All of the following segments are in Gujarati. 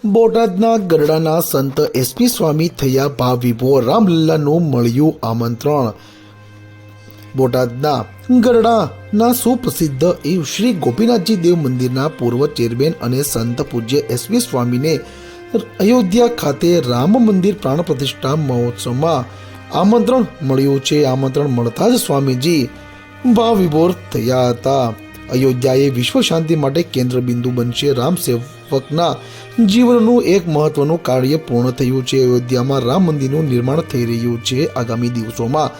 બોટાદના ગરડાના સંત એસપી સ્વામી થયા ભાવ વિભોર, રામલલ્લાનું મળ્યું આમંત્રણ. બોટાદના ગરડાના સુપ્રસિદ્ધ એવ શ્રી ગોપીનાથજી દેવ મંદિરના પૂર્વ ચેરમેન અને સંત પૂજ્ય એસપી સ્વામીને અયોધ્યા ખાતે રામ મંદિર પ્રાણ પ્રતિષ્ઠા મહોત્સવમાં આમંત્રણ મળ્યું છે. આમંત્રણ મળતા જ સ્વામીજી ભાવ વિભોર થયા હતા. અયોધ્યા એ વિશ્વ શાંતિ માટે કેન્દ્ર બિંદુ બનશે. રામ સેવકના જીવનનું એક મહત્વનું કાર્ય પૂર્ણ થયું છે. અયોધ્યામાં રામ મંદિરનું નિર્માણ થઈ રહ્યું છે. આગામી દિવસોમાં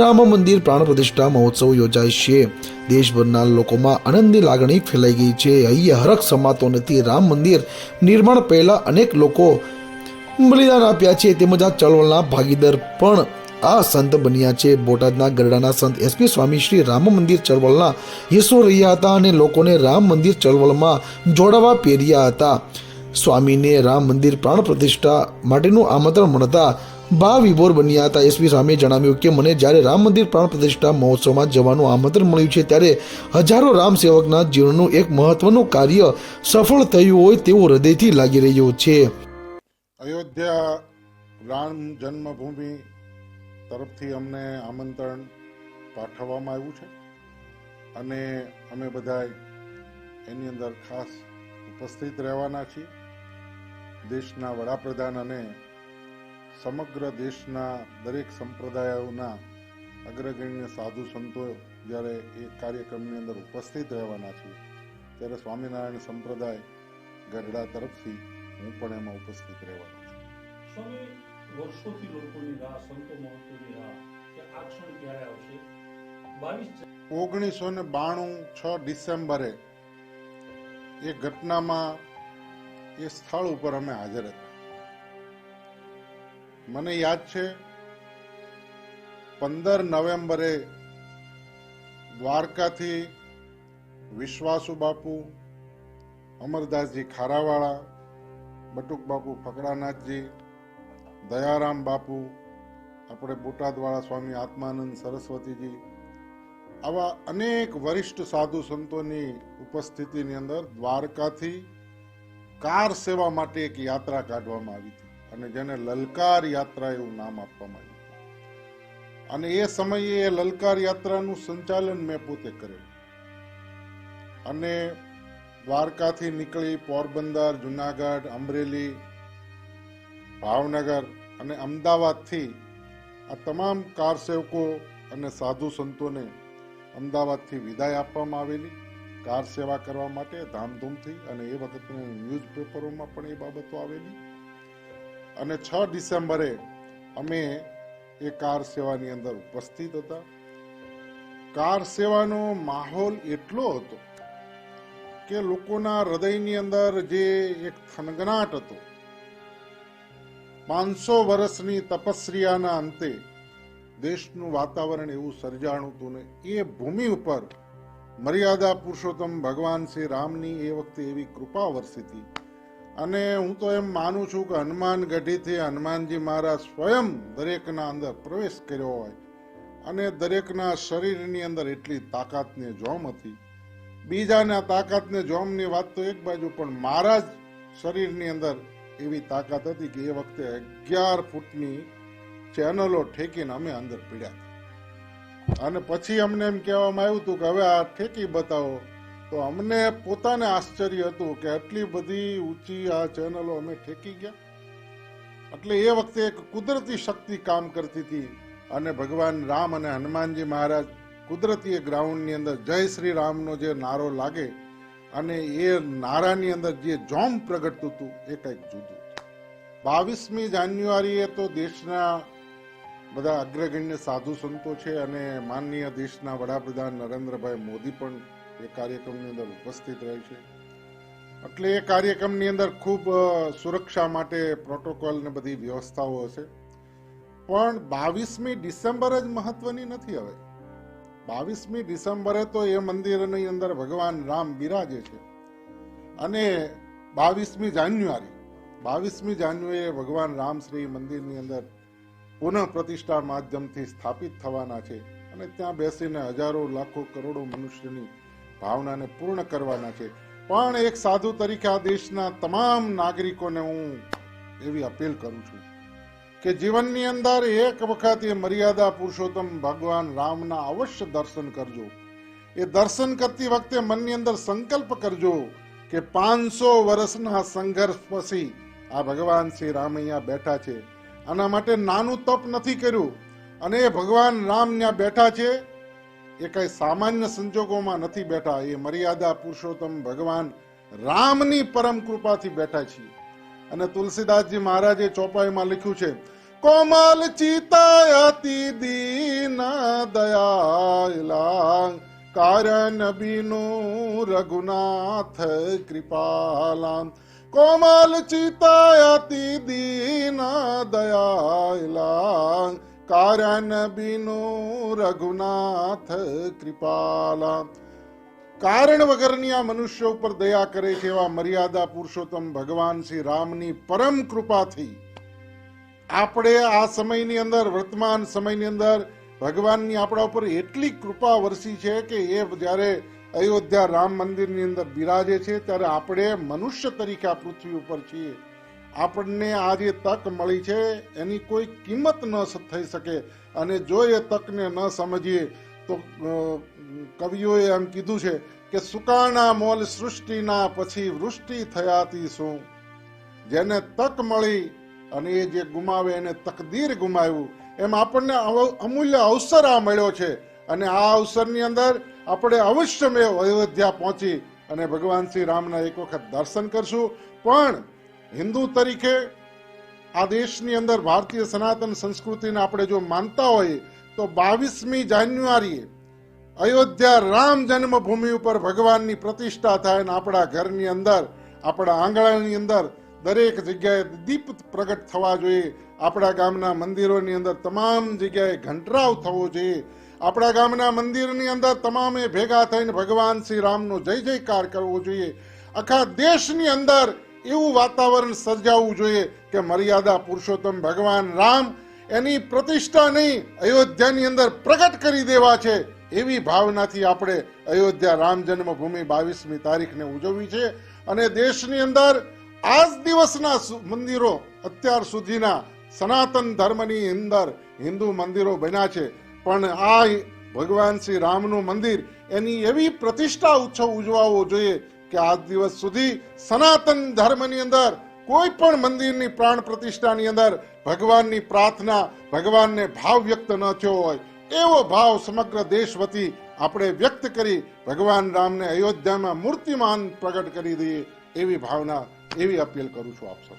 રામ મંદિર પ્રાણ પ્રતિષ્ઠા મહોત્સવ યોજાશે. દેશભરના લોકોમાં આનંદની લાગણી ફેલાઈ ગઈ છે. અહીં હરખ સમાતો નથી. રામ મંદિર નિર્માણ પહેલા અનેક લોકો બલિદાન આપ્યા છે, તેમજ આ ચળવળના ભાગીદાર પણ આ સંત બન્યા છે. બોટાદના ગરડાના સંત એસપી સ્વામી શ્રી રામ મંદિર ચળવળના હિસ્સો રહ્યા હતા અને લોકોને રામ મંદિર ચળવળમાં જોડાવા પ્રેર્યા હતા. સ્વામીને રામ મંદિર પ્રાણ પ્રતિષ્ઠા માટેનું આમંત્રણ મળતા ભાવ વિભોર બન્યા હતા. એસપી સ્વામીએ જણાવ્યું કે મને જ્યારે રામ મંદિર પ્રાણ પ્રતિષ્ઠા મહોત્સવમાં જવાનું આમંત્રણ મળ્યું છે, ત્યારે હજારો રામ સેવકના જીવનનું એક મહત્વનું કાર્ય સફળ થયું હોય તેવું હૃદયથી લાગી રહ્યું છે. અયોધ્યા રામ જન્મભૂમિ તરફથી અમને આમંત્રણ પાઠવવામાં આવ્યું છે અને અમે બધા એની અંદર ખાસ ઉપસ્થિત રહેવાના છીએ. દેશના વડાપ્રધાન અને સમગ્ર દેશના દરેક સંપ્રદાયોના અગ્રગણ્ય સાધુ સંતો જ્યારે એ કાર્યક્રમની અંદર ઉપસ્થિત રહેવાના છીએ, ત્યારે સ્વામિનારાયણ સંપ્રદાય ગરડા તરફથી હું પણ એમાં ઉપસ્થિત રહેવાનો છું. સ્વામી, વર્ષોથી લોકોની રાહ, સંતો મહંતોની રાહ કે આ ક્ષણ ક્યારે આવશે? 1992 6 ડિસેમ્બરે એ ઘટનામાં એ સ્થળ ઉપર અમે હાજર હતા. મને યાદ છે 15 નવેમ્બરે દ્વારકાથી વિશ્વાસુ બાપુ, અમરદાસજી ખારાવાળા, બટુક બાપુ ફકડાનાથજી, દયારામ બાપુ, આપણે બોટાદવાળા સ્વામી આત્માનંદ સરસ્વતીજી, આવા અનેક વરિષ્ઠ સાધુ સંતોની ઉપસ્થિતિની અંદર દ્વારકાથી કાર સેવા માટે એક યાત્રા કાઢવામાં આવી હતી અને જેને લલકાર યાત્રા એવું નામ આપવામાં આવ્યું. અને એ સમયે એ લલકાર યાત્રાનું સંચાલન મેં પોતે કરેલું અને દ્વારકાથી નીકળી પોરબંદર, જુનાગઢ, અમરેલી, ભાવનગર અને અમદાવાદથી આ તમામ કાર સેવકો અને સાધુ સંતોને અમદાવાદથી વિદાય આપવામાં આવેલી કાર સેવા કરવા માટે ધામધૂમથી. અને એ વખતે ન્યૂઝપેપરોમાં પણ એ બાબતો આવેલી. અને 6 ડિસેમ્બરે અમે એ કાર સેવાની અંદર ઉપસ્થિત હતા. કાર સેવાનો માહોલ એટલો હતો કે લોકોના હૃદયની અંદર જે એક થનગનાટ હતો, 500 વર્ષની તપસ્યાના અંતે દેશનું વાતાવરણ એવું સર્જાણું હતું ને એ ભૂમિ ઉપર મર્યાદા પુરુષોત્તમ ભગવાન શ્રી રામની એ વખતે એવી કૃપા વરસી હતી. અને હું તો એમ માનું છું કે હનુમાન ગઢીથી હનુમાનજી મહારાજ સ્વયં દરેકના અંદર પ્રવેશ કર્યો હોય અને દરેકના શરીરની અંદર એટલી તાકાતને જોમ હતી. બીજાના તાકાતને જોમની વાત તો એક બાજુ, પણ મહારાજ શરીરની અંદર એવી તાકાત હતી કે એ વખતે 11 ફૂટની ચેનલો ઠેકીને અમે અંદર પીડ્યા હતા. અને પછી અમને એમ કહેવામાં આવ્યું હતું કે હવે આ ઠેકી બતાવો. તો અમને પોતાને આશ્ચર્ય હતું કે આટલી બધી ઊંચી આ ચેનલો અમે ઠેકી ગયા. એટલે એ વખતે એક કુદરતી શક્તિ કામ કરતી હતી અને ભગવાન રામ અને હનુમાનજી મહારાજ કુદરતી ગ્રાઉન્ડની અંદર જય શ્રી રામનો જે નારો લાગે અને એ નારાની અંદર જે જોમ પ્રગટતું હતું એ કંઈક જુદું. 22મી જાન્યુઆરીએ તો દેશના બધા અગ્રગણ્ય સાધુ સંતો છે અને માનનીય દેશના વડાપ્રધાન નરેન્દ્રભાઈ મોદી પણ એ કાર્યક્રમની અંદર ઉપસ્થિત રહે છે. એટલે એ કાર્યક્રમની અંદર ખૂબ સુરક્ષા માટે પ્રોટોકોલ ને બધી વ્યવસ્થાઓ હશે. પણ 22મી ડિસેમ્બર જ મહત્વની નથી. હવે 22મી ડિસેમ્બરે તો એ મંદિરની અંદર ભગવાન રામ બિરાજે છે અને 22મી જાન્યુઆરીએ ભગવાન રામ શ્રી મંદિરની અંદર પુનઃ પ્રતિષ્ઠા માધ્યમથી સ્થાપિત થવાના છે અને ત્યાં બેસીને હજારો લાખો કરોડો મનુષ્યની ભાવનાને પૂર્ણ કરવાના છે. પણ એક સાધુ તરીકે આ દેશના તમામ નાગરિકોને હું એવી અપીલ કરું છું કે જીવનની અંદર એક વખત એ મર્યાદા પુરુષોત્તમ ભગવાન રામના અવશ્ય દર્શન કરજો. એ દર્શન કરતી વખતે મનની અંદર સંકલ્પ કરજો કે 500 વર્ષના સંઘર્ષ પછી આ ભગવાન શ્રી રામ અહીંયા બેઠા છે. આના માટે નાનું તપ નથી કર્યું, અને એ ભગવાન રામ ત્યાં બેઠા છે એ કઈ સામાન્ય સંજોગોમાં નથી બેઠા, એ મર્યાદા પુરુષોત્તમ ભગવાન રામની પરમ કૃપાથી બેઠા છીએ. અને તુલસીદાસજી મહારાજે ચોપાઈમાં લખ્યું છે, કોમલ ચિતાયતિ દીન દયાલા કારણ બીનુ રઘુનાથ કૃપાલા. કોમલ ચિતાયતિ દીન દયાલા કારણ બીનુ રઘુનાથ કૃપાલા. કારણ વગરની આ મનુષ્ય ઉપર દયા કરે છે એવા મર્યાદા પુરુષોત્તમ ભગવાન શ્રી રામની પરમ કૃપાથી આપણે આ સમયની અંદર, વર્તમાન સમયની અંદર ભગવાનની આપણા ઉપર એટલી કૃપા વરસી છે કે એ જ્યારે અયોધ્યા રામ મંદિરની અંદર બિરાજે છે ત્યારે આપણે મનુષ્ય તરીકે આ પૃથ્વી ઉપર છીએ. આપણને આ જે તક મળી છે એની કોઈ કિંમત ન થઈ શકે, અને જો એ તકને ન સમજીએ તો કવિઓએ એમ કીધું છે કે સુકાણા મોલ સૃષ્ટિના પછી વૃષ્ટિ થયાતી શું. જેને તક મળી અને એ જે ગુમાવે એને તકદીર ગુમાવ્યું, એમ આપણને અમૂલ્ય અવસર આ મળ્યો છે. અને આ અવસરની અંદર આપણે અવશ્યમેવ અયોધ્યા પહોંચી અને ભગવાન શ્રી રામના એક વખત દર્શન કરશું. પણ હિન્દુ તરીકે આ દેશની અંદર ભારતીય સનાતન સંસ્કૃતિને આપણે જો માનતા હોઈએ તો 22મી જાન્યુઆરીએ અયોધ્યા રામ જન્મભૂમિ ઉપર ભગવાનની પ્રતિષ્ઠા થાય અને આપણા ઘરની અંદર, આપણા આંગણાની અંદર દરેક જગ્યાએ દીપ પ્રગટ થવા જોઈએ. આપણા ગામના મંદિરોની અંદર તમામ જગ્યાએ ઘંટરાવ થવો જોઈએ. આપણા ગામના મંદિરની અંદર તમામે ભેગા થઈને ભગવાન શ્રી રામનો જય જયકાર કરવો જોઈએ. આખા દેશની અંદર એવું વાતાવરણ સર્જાવવું જોઈએ કે મર્યાદા પુરુષોત્તમ ભગવાન રામ એની પ્રતિષ્ઠા નહીં, અયોધ્યાની અંદર પ્રગટ કરી દેવા છે એવી ભાવનાથી આપણે અયોધ્યા રામ જન્મભૂમિ 22મી તારીખને ઉજવવી છે. અને દેશની અંદર આજ દિવસના મંદિરો અત્યાર સુધીના સનાતન ધર્મની અંદર હિન્દુ મંદિરો બન્યા છે, પણ આ ભગવાન શ્રી રામનું મંદિર એની એવી પ્રતિષ્ઠા ઉત્સવ ઉજવાવો જોઈએ કે આજ દિવસ સુધી સનાતન ધર્મની અંદર કોઈ પણ મંદિરની પ્રાણ પ્રતિષ્ઠાની અંદર ભગવાનની પ્રાર્થના, ભગવાનને ભાવ વ્યક્ત ન થયો હોય એવો ભાવ સમગ્ર દેશ વતી આપણે વ્યક્ત કરી ભગવાન રામને અયોધ્યામાં મૂર્તિમાન પ્રગટ કરી દઈએ એવી ભાવના, એવી અપીલ કરું છું આપ સૌ.